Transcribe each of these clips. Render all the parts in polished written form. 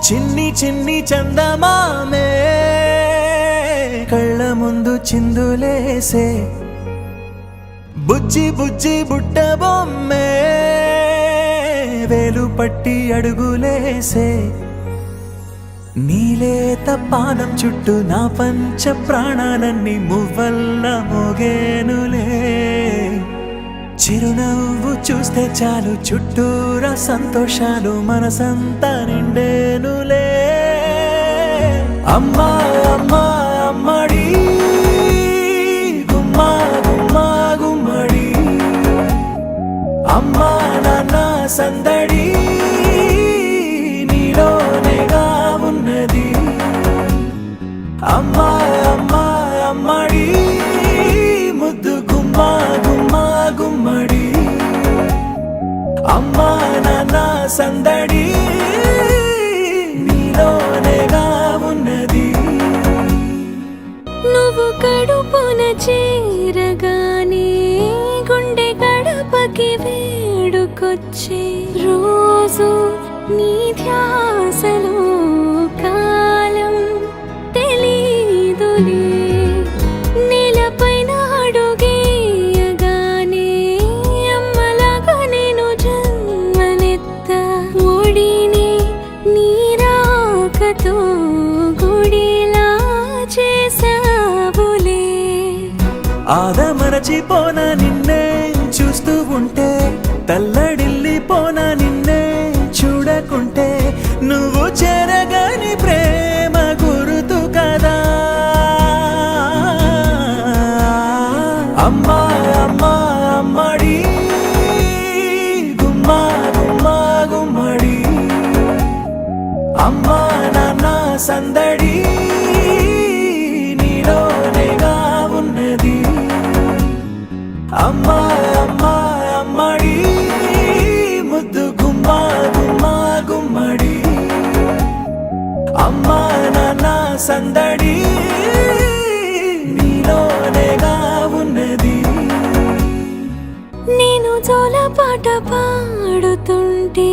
చిన్ని చిన్ని చందమామే కళ్ళ ముందు చిందులేసే బుజ్జి బుజ్జి బుట్ట బొమ్మే వేలు పట్టి అడుగులేసే నీలేత పాదం చుట్టూ నా పంచ ప్రాణాలన్నీ మువ్వల్ల మోగేనులే చిరునవ్వు చూస్తే చాలు చుట్టూరా సంతోషాలు మనసంతా నిండేనులే అమ్మా అమ్మా అమ్మడి గుమ్మా గుమ్మా గుమ్మడి అమ్మా నాన్న సందడి నీలోనేగా ఉన్నది అమ్మా అమ్మా అమ్మడి ముద్దు గుమ్మా గుమ్మా గుమ్మడి అమ్మా నాన్న సందడి నీలోనేగా ఉన్నది నువ్వు కడుపున చేరగానే గుండె గడపకి వేడుకొచ్చే రోజు నీ ధ్యాసలో కాలం తెలీదులే నేలపైన అడుగేయగానే అమ్మలాగా నేను జన్మనెత్త ఒడిని నీరాకతో గుడిలా చేసావులే ఆదమరచిపోనా నిన్నే చూస్తూ ఉంటే తల్లడిల్లిపోనా నిన్నే చూడకుంటే నువ్వు చెరగని ప్రేమ గురుతు కదా అమ్మా అమ్మా అమ్మడి గుమ్మా గుమ్మా గుమ్మడి అమ్మా నాన్న సందడి నీలోనేగా ఉన్నది అమ్మా అమ్మా అమ్మడి ముద్దు గుమ్మా గుమ్మా గుమ్మడి అమ్మా నాన్న సందడి నీలోనేగా ఉన్నది నేను జోలపాట పాడుతుంటే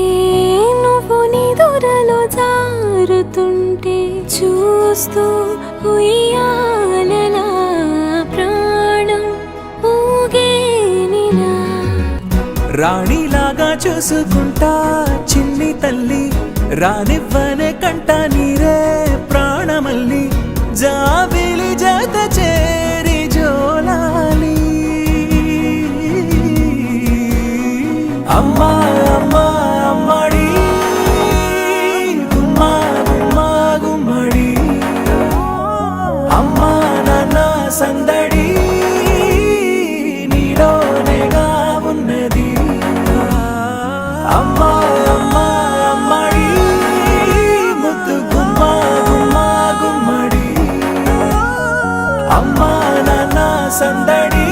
నువ్వు నీ దూరలో జారుతుంటే చూస్తూ ఉయ్యాలలా ప్రాణం ఊగేనిలా రాణిలాగా చూసుకుంటా చిన్ని తల్లి రానివ్వనే కంట నీరే ప్రాణమల్లి జాబిలి జత చేరి జోలాలి అమ్మా అమ్మా అమ్మడి గుమ్మా గుమ్మా గుమ్మడి అమ్మా నాన్న సందడి నీలోనేగా ఉన్నది అమ్మా అమ్మా అమ్మడి ముద్దు గుమ్మా గుమ్మా గుమ్మడి అమ్మా నాన్న సందడి